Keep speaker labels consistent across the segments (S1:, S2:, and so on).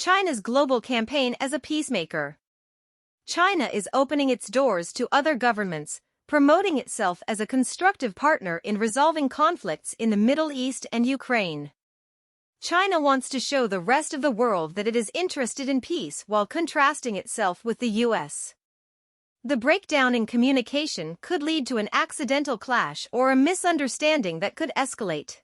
S1: China's global campaign as a peacemaker. China is opening its doors to other governments, promoting itself as a constructive partner in resolving conflicts in the Middle East and Ukraine. China wants to show the rest of the world that it is interested in peace while contrasting itself with the US. The breakdown in communication could lead to an accidental clash or a misunderstanding that could escalate.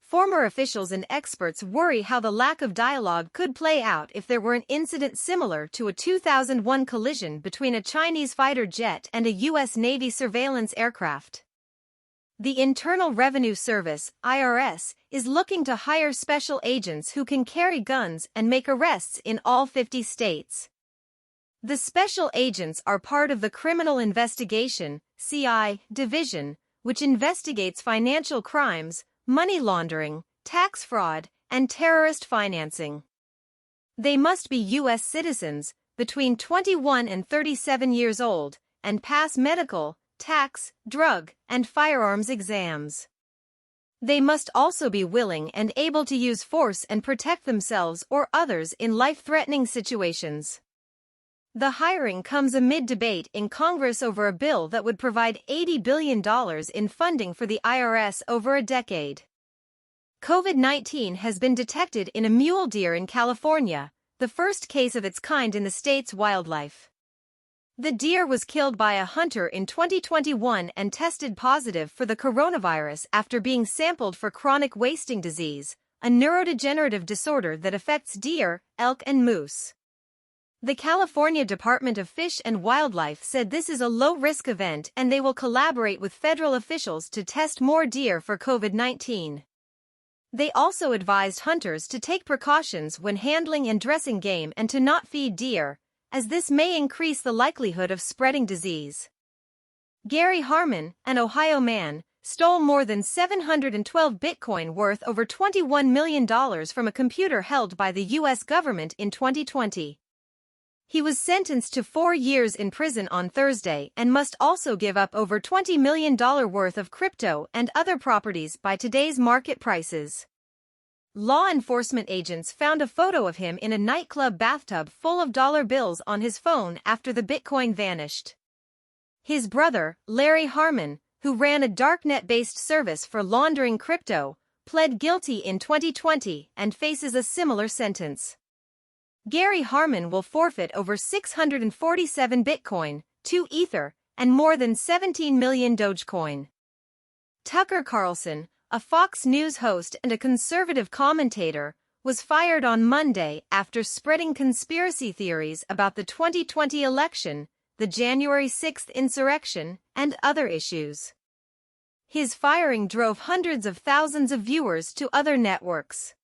S1: Former officials and experts worry how the lack of dialogue could play out if there were an incident similar to a 2001 collision between a Chinese fighter jet and a US Navy surveillance aircraft. The Internal Revenue Service, IRS, is looking to hire special agents who can carry guns and make arrests in all 50 states. The special agents are part of the Criminal Investigation (CI) Division, which investigates financial crimes, money laundering, tax fraud, and terrorist financing. They must be U.S. citizens, between 21 and 37 years old, and pass medical, tax, drug, and firearms exams. They must also be willing and able to use force and protect themselves or others in life-threatening situations. The hiring comes amid debate in Congress over a bill that would provide $80 billion in funding for the IRS over a decade. COVID-19 has been detected in a mule deer in California, the first case of its kind in the state's wildlife. The deer was killed by a hunter in 2021 and tested positive for the coronavirus after being sampled for chronic wasting disease, a neurodegenerative disorder that affects deer, elk, and moose. The California Department of Fish and Wildlife said this is a low-risk event and they will collaborate with federal officials to test more deer for COVID-19. They also advised hunters to take precautions when handling and dressing game and to not feed deer, as this may increase the likelihood of spreading disease. Gary Harmon, an Ohio man, stole more than 712 Bitcoin worth over $21 million from a computer held by the U.S. government in 2020. He was sentenced to 4 years in prison on Thursday and must also give up over $20 million worth of crypto and other properties by today's market prices. Law enforcement agents found a photo of him in a nightclub bathtub full of dollar bills on his phone after the Bitcoin vanished. His brother, Larry Harmon, who ran a darknet-based service for laundering crypto, pled guilty in 2020 and faces a similar sentence. Gary Harmon will forfeit over 647 Bitcoin, 2 Ether, and more than 17 million Dogecoin. Tucker Carlson, a Fox News host and a conservative commentator, was fired on Monday after spreading conspiracy theories about the 2020 election, the January 6th insurrection, and other issues. His firing drove hundreds of thousands of viewers to other networks.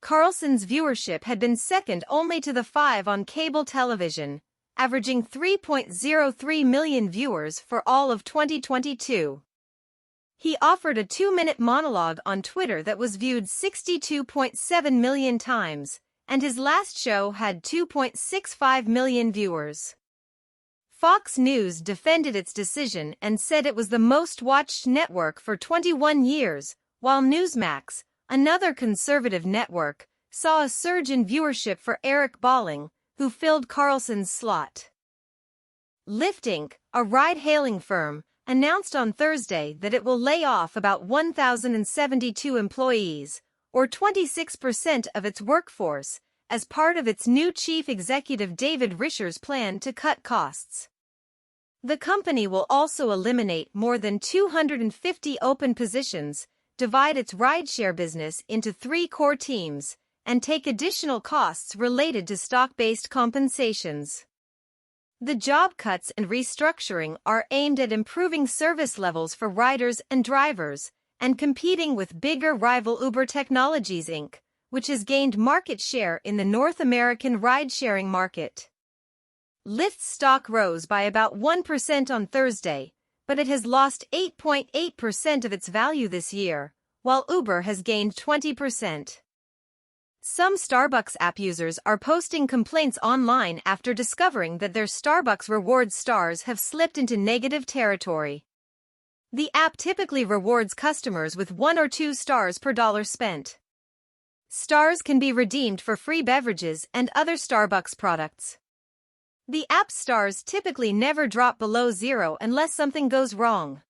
S1: Carlson's viewership had been second only to the Five on cable television, averaging 3.03 million viewers for all of 2022. He offered a 2-minute monologue on Twitter that was viewed 62.7 million times, and his last show had 2.65 million viewers. Fox News defended its decision and said it was the most-watched network for 21 years, while Newsmax, another conservative network, saw a surge in viewership for Eric Bolling, who filled Carlson's slot. Lyft Inc., a ride-hailing firm, announced on Thursday that it will lay off about 1,072 employees, or 26% of its workforce, as part of its new chief executive David Risher's plan to cut costs. The company will also eliminate more than 250 open positions, divide its rideshare business into 3 core teams, and take additional costs related to stock-based compensations. The job cuts and restructuring are aimed at improving service levels for riders and drivers, and competing with bigger rival Uber Technologies Inc., which has gained market share in the North American ride-sharing market. Lyft's stock rose by about 1% on Thursday, but it has lost 8.8% of its value this year, while Uber has gained 20%. Some Starbucks app users are posting complaints online after discovering that their Starbucks Rewards stars have slipped into negative territory. The app typically rewards customers with 1 or 2 stars per dollar spent. Stars can be redeemed for free beverages and other Starbucks products. The app's stars typically never drop below 0 unless something goes wrong.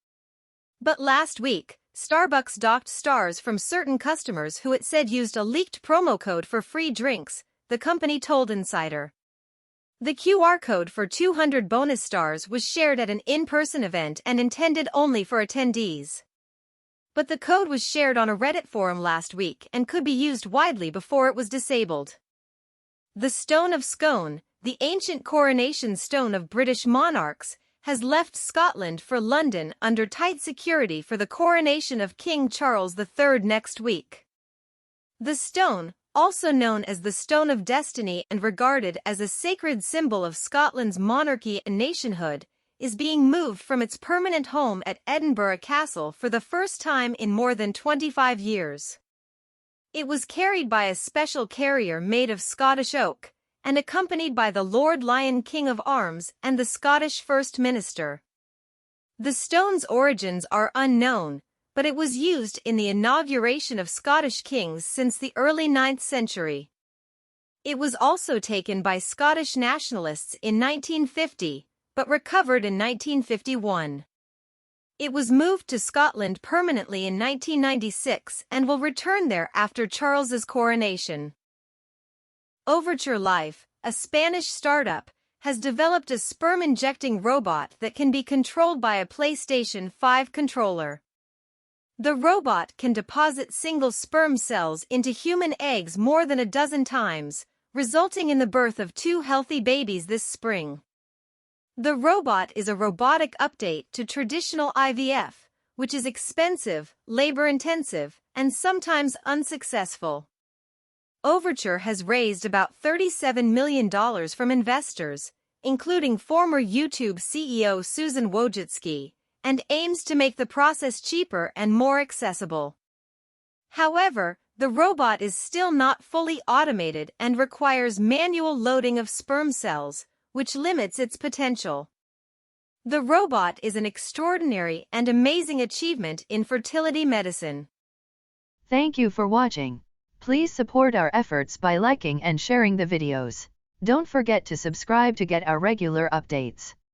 S1: But last week, Starbucks docked stars from certain customers who it said used a leaked promo code for free drinks, the company told Insider. The QR code for 200 bonus stars was shared at an in-person event and intended only for attendees. But the code was shared on a Reddit forum last week and could be used widely before it was disabled. The Stone of Scone, the ancient coronation stone of British monarchs, has left Scotland for London under tight security for the coronation of King Charles III next week. The stone, also known as the Stone of Destiny and regarded as a sacred symbol of Scotland's monarchy and nationhood, is being moved from its permanent home at Edinburgh Castle for the first time in more than 25 years. It was carried by a special carrier made of Scottish oak, and accompanied by the Lord Lion King of Arms and the Scottish First Minister. The stone's origins are unknown, but it was used in the inauguration of Scottish kings since the early 9th century. It was also taken by Scottish nationalists in 1950, but recovered in 1951. It was moved to Scotland permanently in 1996 and will return there after Charles's coronation. Overture Life, a Spanish startup, has developed a sperm-injecting robot that can be controlled by a PlayStation 5 controller. The robot can deposit single sperm cells into human eggs more than a dozen times, resulting in the birth of 2 healthy babies this spring. The robot is a robotic update to traditional IVF, which is expensive, labor-intensive, and sometimes unsuccessful. Overture has raised about $37 million from investors, including former YouTube CEO Susan Wojcicki, and aims to make the process cheaper and more accessible. However, the robot is still not fully automated and requires manual loading of sperm cells, which limits its potential. The robot is an extraordinary and amazing achievement in fertility medicine.
S2: Thank you for watching. Please support our efforts by liking and sharing the videos. Don't forget to subscribe to get our regular updates.